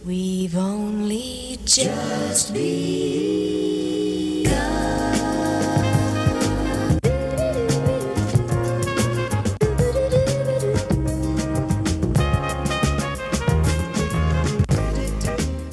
We've only just begun.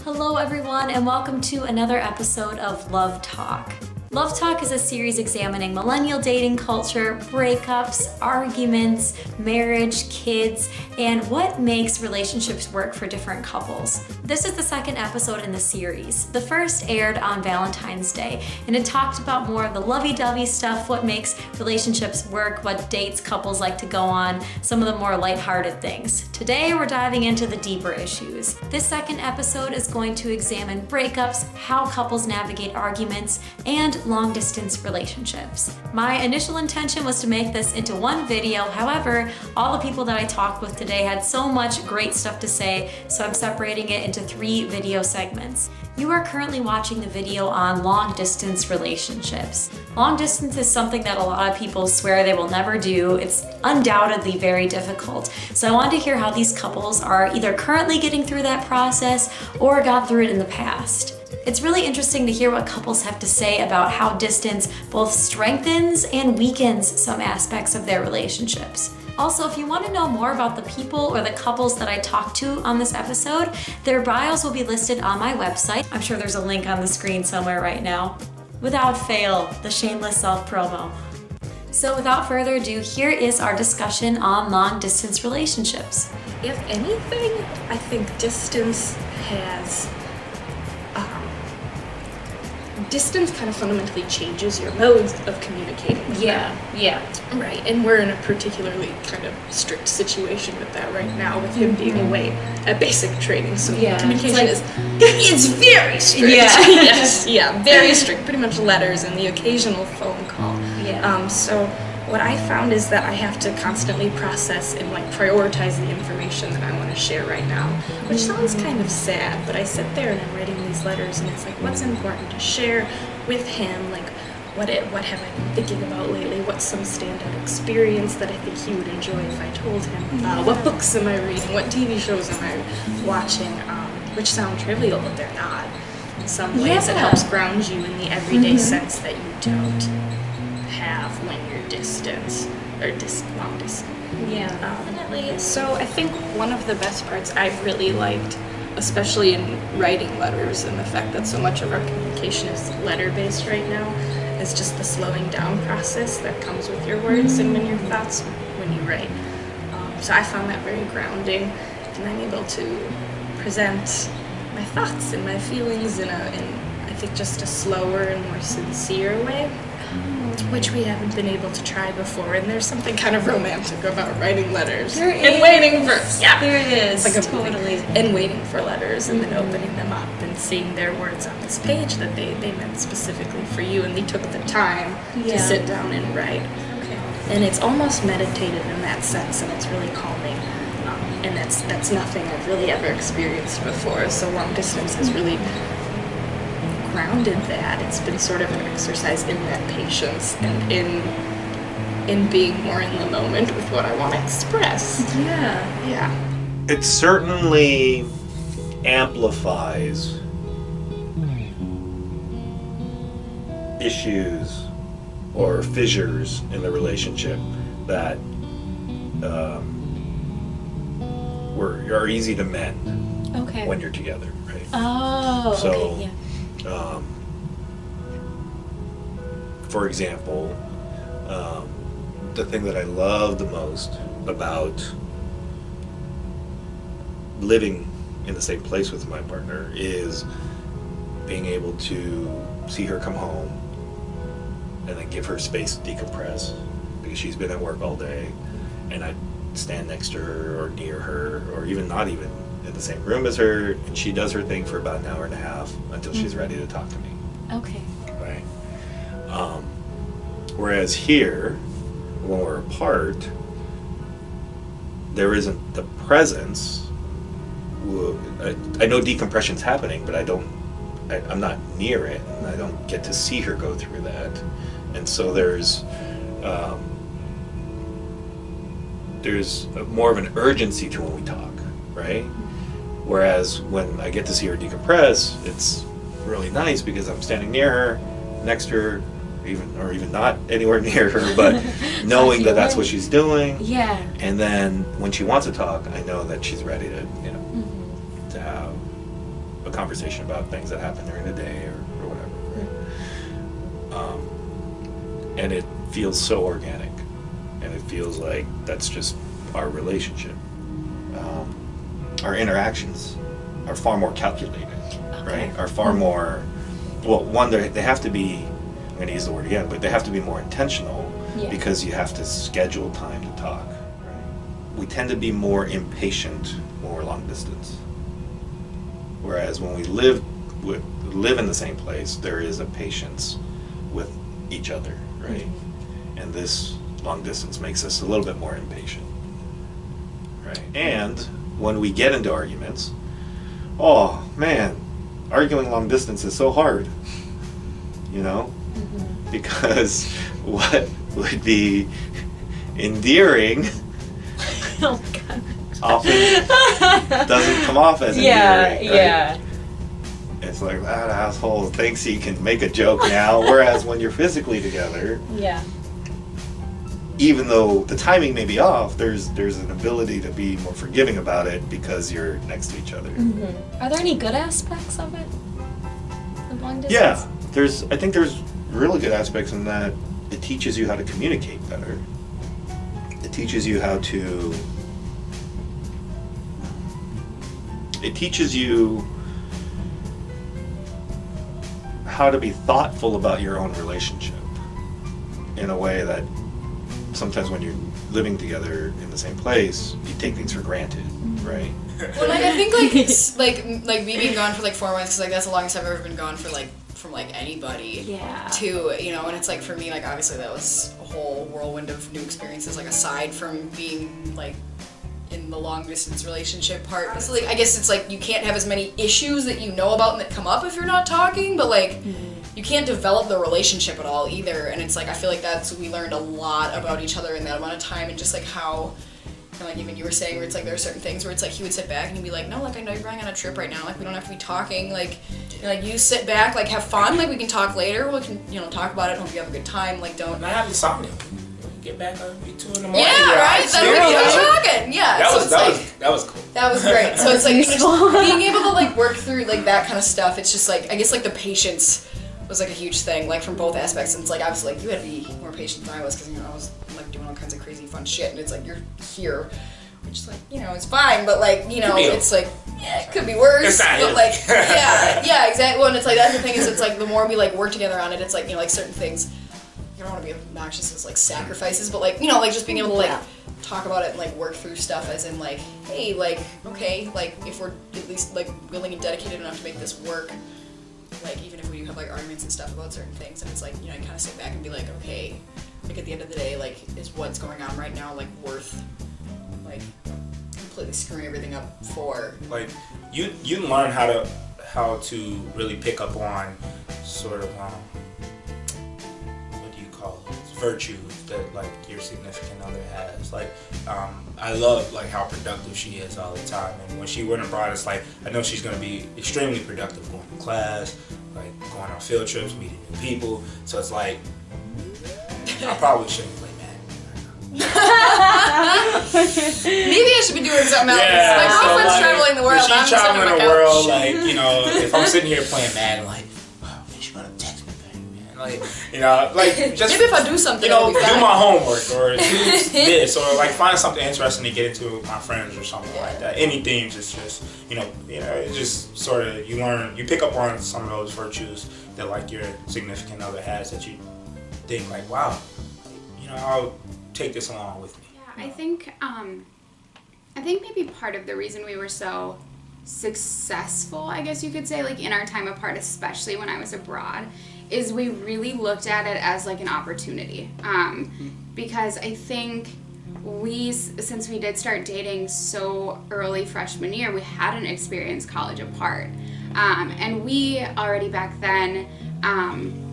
Hello everyone, and welcome to another episode of Love Talk. Love Talk is a series examining millennial dating culture, breakups, arguments, marriage, kids, and what makes relationships work for different couples. This is the second episode in the series. The first aired on Valentine's Day, and it talked about more of the lovey-dovey stuff, what makes relationships work, what dates couples like to go on, some of the more lighthearted things. Today we're diving into the deeper issues. This second episode is going to examine breakups, how couples navigate arguments, and long-distance relationships. My initial intention was to make this into one video. However, all the people that I talked with today had so much great stuff to say, so I'm separating it into 3 video segments. You are currently watching the video on long-distance relationships. Long distance is something that a lot of people swear they will never do. It's undoubtedly very difficult. So I wanted to hear how these couples are either currently getting through that process or got through it in the past. It's really interesting to hear what couples have to say about how distance both strengthens and weakens some aspects of their relationships. Also, if you want to know more about the people or the couples that I talked to on this episode, their bios will be listed on my website. I'm sure there's a link on the screen somewhere right now. Without fail, the shameless self-promo. So without further ado, here is our discussion on long-distance relationships. If anything, I think distance kind of fundamentally changes your modes of communicating with them. Yeah. Right, and we're in a particularly kind of strict situation with that right now, with him being away at basic training, so communication is very strict. Yeah. Yes, very strict, pretty much letters and the occasional phone call. So what I found is that I have to constantly process and prioritize the information that I want to share right now, which sounds kind of sad, but I sit there and I'm writing these letters and it's like, what's important to share with him, what have I been thinking about lately, what's some standout experience that I think he would enjoy if I told him, what books am I reading, what TV shows am I watching, which sound trivial, but they're not. In some ways it helps ground you in the everyday sense that you don't have when you're long distance. Definitely. So I think one of the best parts I've really liked, especially in writing letters and the fact that so much of our communication is letter-based right now, is just the slowing down process that comes with your words and when your thoughts when you write. So I found that very grounding, and I'm able to present my thoughts and my feelings in I think just a slower and more sincere way, which we haven't been able to try before. And there's something kind of romantic about writing letters and waiting for there it is, like totally, and waiting for letters and then opening them up and seeing their words on this page that they meant specifically for you, and they took the time to sit down and write. And it's almost meditative in that sense, and it's really calming. And that's nothing I've really ever experienced before. So long distance has really grounded that. It's been sort of an exercise in that patience and in being more in the moment with what I want to express. Yeah. It certainly amplifies issues or fissures in the relationship that are easy to mend when you're together, right? Oh, so, okay, yeah. For example, the thing that I love the most about living in the same place with my partner is being able to see her come home and then give her space to decompress, because she's been at work all day, and I stand next to her or near her, or even not even in the same room as her, and she does her thing for about an hour and a half until she's ready to talk to me. Okay. Right. Whereas here, when we're apart, there isn't the presence. I know decompression's happening, but I'm not near it, and I don't get to see her go through that. And so there's more of an urgency to when we talk, right? Whereas when I get to see her decompress, it's really nice because I'm standing near her, next to her, even not anywhere near her, but knowing that that's what she's doing. Yeah. And then when she wants to talk, I know that she's ready to, to have a conversation about things that happen during the day or whatever. Right? And it feels so organic, and it feels like that's just our relationship. Our interactions are far more calculated, right? Are far more, well, one, they have to be, I'm going to use the word again, but they have to be more intentional because you have to schedule time to talk, right? We tend to be more impatient when we're long distance. Whereas when we live in the same place, there is a patience with each other, right? And this long distance makes us a little bit more impatient, right? And when we get into arguments, oh man, arguing long distance is so hard, because what would be endearing often doesn't come off as endearing. Right? It's like, that asshole thinks he can make a joke now, whereas when you're physically together, even though the timing may be off, there's an ability to be more forgiving about it because you're next to each other. Are there any good aspects of it? Of long distance? Yeah, I think there's really good aspects in that it teaches you how to communicate better. It teaches you how to be thoughtful about your own relationship in a way that sometimes when you're living together in the same place, you take things for granted, right? Well, I think like me being gone for 4 months, because that's the longest I've ever been gone for from anybody. Yeah. To and it's for me obviously that was a whole whirlwind of new experiences aside from being in the long distance relationship part. So I guess it's you can't have as many issues that you know about and that come up if you're not talking, but you can't develop the relationship at all either. And it's I feel we learned a lot about each other in that amount of time, and just how, even you were saying where it's there are certain things where it's he would sit back and he'd be like, no, I know you're going on a trip right now, we don't have to be talking, you sit back, have fun, we can talk later, we can, talk about it, hope you have a good time, don't. And I have insomnia. Get back up, be 2 in the morning. Yeah, right? Then we can talking. Yeah. That was cool. That was great. So it's being able to work through that kind of stuff. It's just I guess the patience was a huge thing, from both aspects. And it's obviously you had to be more patient than I was, because I was doing all kinds of crazy fun shit, and it's you're here, which is it's fine, but it's it could be worse. But yeah, exactly. Well, and it's that's the thing is it's the more we work together on it, it's certain things. I don't want to be obnoxious as sacrifices, but just being able to talk about it and work through stuff as in hey, okay, if we're at least willing and dedicated enough to make this work, even if we do have arguments and stuff about certain things, and it's I kind of sit back and be okay, at the end of the day, is what's going on right now worth completely screwing everything up for? You learn how to really pick up on sort of virtues that your significant other has. I love how productive she is all the time, and when she went abroad, it's I know she's going to be extremely productive going to class, going on field trips, meeting new people. So it's I probably shouldn't play Madden. Maybe I should be doing something else. Yeah, My girlfriend's traveling the world. She's traveling the world. If I'm sitting here playing Madden, she's gonna text me back, man. Just maybe if I do something, do my homework or do this or find something interesting to get into with my friends or something like that. Anything, just it's just sort of you pick up on some of those virtues that your significant other has that you think wow, I'll take this along with me. Yeah, I think maybe part of the reason we were so successful, I guess you could say, in our time apart, especially when I was abroad, is we really looked at it as an opportunity. Because I think since we did start dating so early freshman year, we hadn't experienced college apart. And we already back then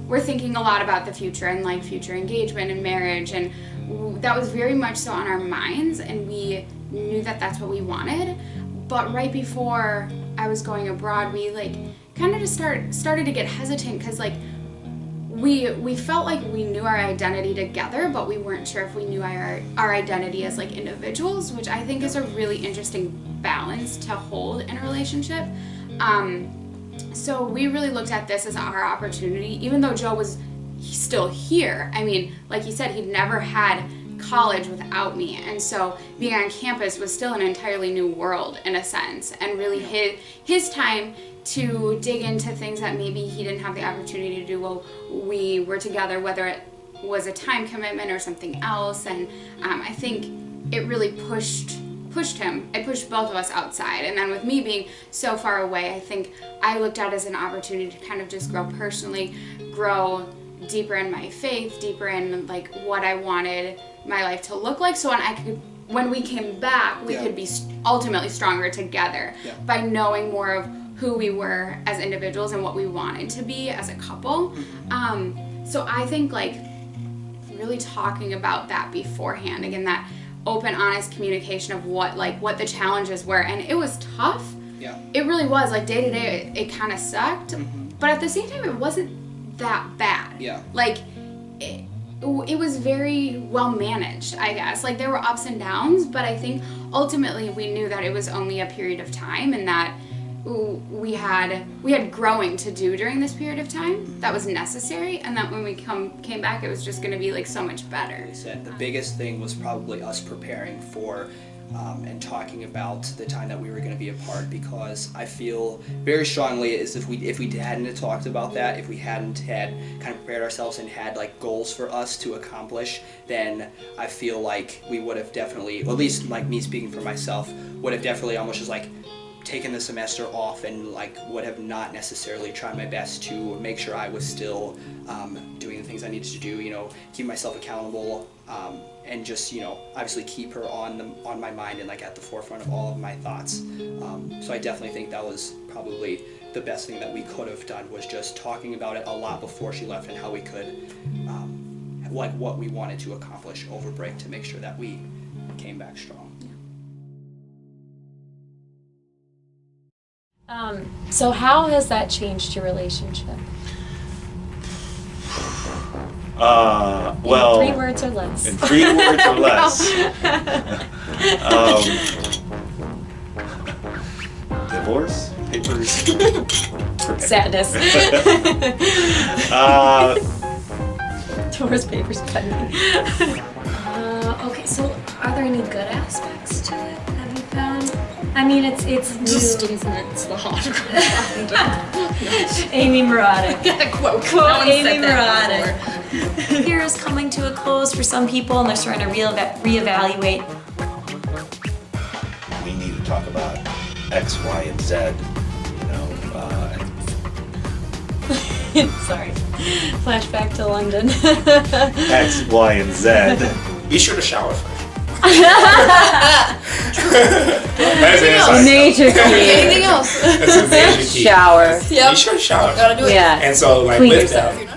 were thinking a lot about the future and future engagement and marriage, and that was very much so on our minds, and we knew that that's what we wanted. But right before I was going abroad, we like kind of just started to get hesitant because like we felt like we knew our identity together, but we weren't sure if we knew our identity as like individuals, which I think is a really interesting balance to hold in a relationship. So we really looked at this as our opportunity, even though Joe was still here. I mean, like he said, he'd never had college without me, and so being on campus was still an entirely new world in a sense, and really his time to dig into things that maybe he didn't have the opportunity to do while we were together, whether it was a time commitment or something else. And I think it really pushed him. It pushed both of us outside. And then with me being so far away, I think I looked at it as an opportunity to kind of just grow personally, grow deeper in my faith, deeper in like what I wanted my life to look like, so when we came back, we could be ultimately stronger together by knowing more of who we were as individuals and what we wanted to be as a couple. So I think like really talking about that beforehand, again, that open, honest communication of what the challenges were. And it was tough. Yeah. It really was. Like day to day, it kind of sucked. But at the same time, it wasn't that bad. Yeah. Like it was very well managed, I guess. Like there were ups and downs, but I think ultimately we knew that it was only a period of time, and that we had growing to do during this period of time that was necessary, and that when we came back, it was just going to be like so much better. Like I said, the biggest thing was probably us preparing for and talking about the time that we were going to be apart, because I feel very strongly as if we hadn't talked about that, if we hadn't had kind of prepared ourselves and had like goals for us to accomplish, then I feel like we would have definitely, or at least like me speaking for myself, would have definitely almost just like taken the semester off and like would have not necessarily tried my best to make sure I was still doing the things I needed to do, keep myself accountable, and just, obviously keep her on my mind and like at the forefront of all of my thoughts. So I definitely think that was probably the best thing that we could have done, was just talking about it a lot before she left and how we could, like what we wanted to accomplish over break to make sure that we came back strong. So how has that changed your relationship? Well, in 3 words or less. In 3 words or less. Divorce papers. Sadness. Divorce papers pending. Okay, so are there any good aspects to it? Have you found? I mean, it's Distancement's the hard one. Amy Murata. Quote Amy Murata. Year is coming to a close for some people, and they're starting to reevaluate. We need to talk about X, Y, and Z. Sorry. Flashback to London. X, Y, and Z. Be sure to shower first. Major key. Anything else? That's a major key. Shower. Yep. Be sure to shower. Gotta do it. Yeah. And so, like, Clean with yourself. that,